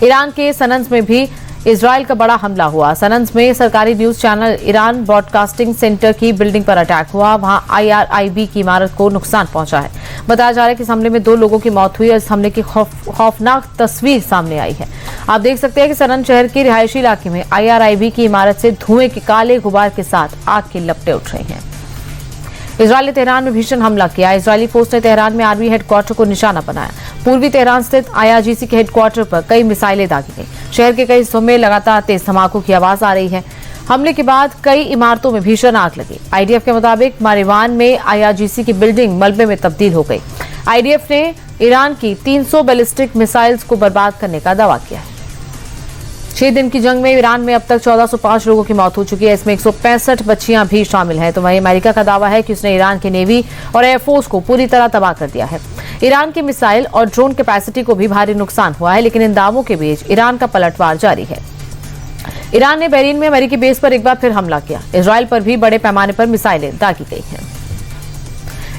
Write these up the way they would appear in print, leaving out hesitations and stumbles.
Iran के सनन्स में भी इजराइल का बड़ा हमला हुआ। सनन्स में सरकारी news channel Iran broadcasting centre की बिल्डिंग पर अटैक हुआ। वहां IRIB की इमारत को नुकसान पहुंचा है। बताया जा रहा है कि इस हमले में 2 लोगों की मौत हुई और इस हमले की खौफनाक तस्वीर सामने आई है। आप देख सकते हैं कि सनन शहर के रिहायशी इलाके में IRIB की इमारत से धुएं के काले गुबार के साथ आग की लपटें उठ रही हैं। इजरायल ने तेहरान में भीषण हमला किया। इजरायली फोर्स ने तेहरान में आर्मी हेडक्वार्टर को निशाना बनाया। पूर्वी तेहरान स्थित IRGC के हेडक्वार्टर पर कई मिसाइलें दागी गई। शहर के कई हिस्सों में लगातार तेज धमाकों की आवाज आ रही है। हमले के बाद कई इमारतों में भीषण आग लगी। IDF के मुताबिक मारिवान में IRGC की बिल्डिंग मलबे में तब्दील हो गई। IDF ने ईरान की 300 बैलिस्टिक मिसाइल्स को बर्बाद करने का दावा किया है। 6 दिन की जंग में ईरान में अब तक 1405 लोगों की मौत हो चुकी है। इसमें 165 बच्चियां भी शामिल हैं। तो वहीं अमेरिका का दावा है कि उसने ईरान की नेवी और एयरफोर्स को पूरी तरह तबाह कर दिया है। ईरान की मिसाइल और ड्रोन कैपेसिटी को भी भारी नुकसान हुआ है, लेकिन इन दावों के बीच ईरान का पलटवार जारी है। ईरान ने बहरीन में अमेरिकी बेस पर एक बार फिर हमला किया। इजरायल पर भी बड़े पैमाने पर मिसाइलें दागी गई हैं।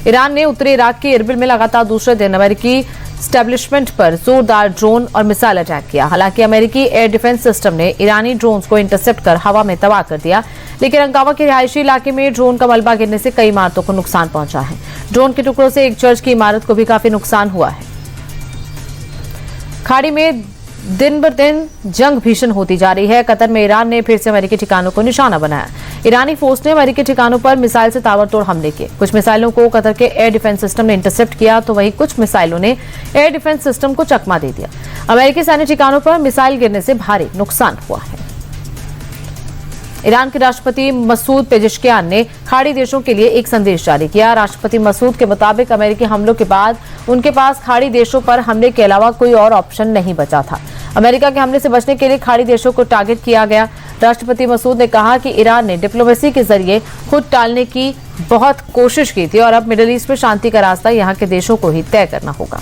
ईरान ने उत्तरी इराक के इरबिल में लगातार दूसरे दिन अमेरिकी स्टैब्लिशमेंट पर जोरदार ड्रोन और मिसाइल अटैक किया। हालांकि अमेरिकी एयर डिफेंस सिस्टम ने ईरानी ड्रोन्स को इंटरसेप्ट कर हवा में तबाह कर दिया, लेकिन अंकावा के रिहायशी इलाके में ड्रोन का मलबा गिरने से कई इमारतों को नुकसान पहुंचा है। ड्रोन के टुकड़ों से एक चर्च की इमारत को भी काफी नुकसान हुआ है। खाड़ी में दिन ब दिन जंग भीषण होती जा रही है। कतर में ईरान ने फिर से अमेरिकी ठिकानों को निशाना बनाया। ईरानी फोर्स ने अमेरिकी ठिकानों पर मिसाइल से ताबड़तोड़ हमले किए। कुछ मिसाइलों को कतर के एयर डिफेंस सिस्टम ने इंटरसेप्ट किया, तो वहीं कुछ मिसाइलों ने एयर डिफेंस सिस्टम को चकमा दे दिया। अमेरिकी सैन्य ठिकानों पर मिसाइल गिरने से भारी नुकसान हुआ है। ईरान के राष्ट्रपति मसूद पेजेश्कियान ने खाड़ी देशों के लिए एक संदेश जारी किया। राष्ट्रपति मसूद के मुताबिक अमेरिकी हमलों के बाद उनके पास खाड़ी देशों पर हमले के अलावा कोई और ऑप्शन नहीं बचा था। अमेरिका के हमले से बचने के लिए खाड़ी देशों को टारगेट किया गया। राष्ट्रपति मसूद ने कहा कि ईरान ने डिप्लोमेसी के जरिए खुद टालने की बहुत कोशिश की थी और अब मिडिल ईस्ट में शांति का रास्ता यहां के देशों को ही तय करना होगा।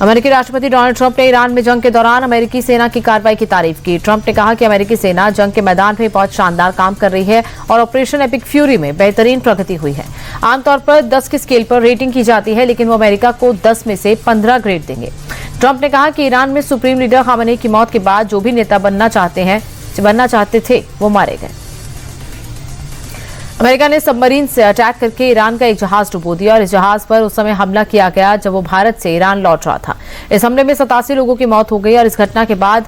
अमेरिकी राष्ट्रपति डोनाल्ड ट्रंप ने ईरान में जंग के दौरान अमेरिकी सेना की कार्रवाई की तारीफ की। ट्रंप ने कहा कि अमेरिकी सेना जंग के मैदान में बहुत शानदार काम कर रही है और ऑपरेशन एपिक फ्यूरी में बेहतरीन प्रगति हुई है। आमतौर पर 10 की स्केल पर रेटिंग की जाती है, लेकिन वो अमेरिका को 10 में से 15 ग्रेड देंगे। ट्रंप ने कहा कि ईरान में सुप्रीम लीडर खामेनी की मौत के बाद जो भी नेता बनना चाहते थे वो मारे गए। अमेरिका ने सबमरीन से अटैक करके ईरान का एक जहाज डुबो दिया और इस जहाज पर उस समय हमला किया गया जब वो भारत से ईरान लौट रहा था। इस हमले में 87 लोगों की मौत हो गई और इस घटना के बाद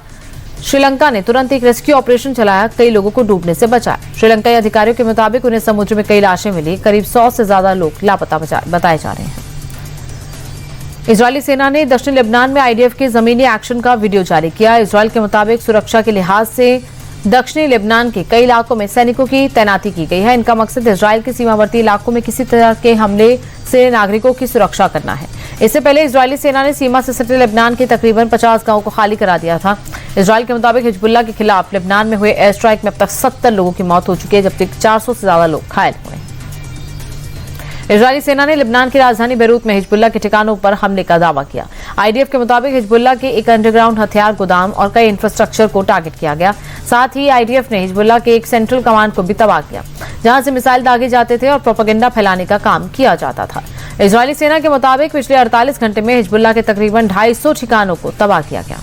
श्रीलंका ने तुरंत एक रेस्क्यू ऑपरेशन चलाया, कई लोगों को डूबने से बचाया। श्रीलंकाई अधिकारियों के मुताबिक उन्हें समुद्र में कई लाशें मिली। करीब 100 से ज्यादा लोग लापता बताए जा रहे हैं। इजरायली सेना ने दक्षिणी लेबनान में IDF के जमीनी एक्शन का वीडियो जारी किया। इजरायल के मुताबिक सुरक्षा के लिहाज से दक्षिणी लेबनान के कई इलाकों में सैनिकों की तैनाती की गई है। इनका मकसद इजरायल के सीमावर्ती इलाकों में किसी तरह के हमले से नागरिकों की सुरक्षा करना है। इससे पहले इजरायली सेना ने सीमा से सटे लेबनान के तकरीबन 50 गांवों को खाली करा दिया था। इजरायल के मुताबिक हिजबुल्लाह के खिलाफ लेबनान में हुए एयर स्ट्राइक में अब तक 70 लोगों की मौत हो चुकी है, जबकि 400 से ज्यादा लोग घायल हुए हैं। इजरायली सेना ने लेबनान की राजधानी बेरूत में हिजबुल्लाह के ठिकानों पर हमले का दावा किया। IDF के मुताबिक हिजबुल्लाह के एक अंडरग्राउंड हथियार गोदाम और कई इंफ्रास्ट्रक्चर को टारगेट किया गया। साथ ही IDF ने हिजबुल्लाह के एक सेंट्रल कमांड को भी तबाह किया, जहां से मिसाइल दागे जाते थे और प्रोपेगेंडा फैलाने का काम किया जाता था। इजरायली सेना के मुताबिक पिछले 48 घंटे में हिजबुल्लाह के तकरीबन 250 ठिकानों को तबाह किया गया।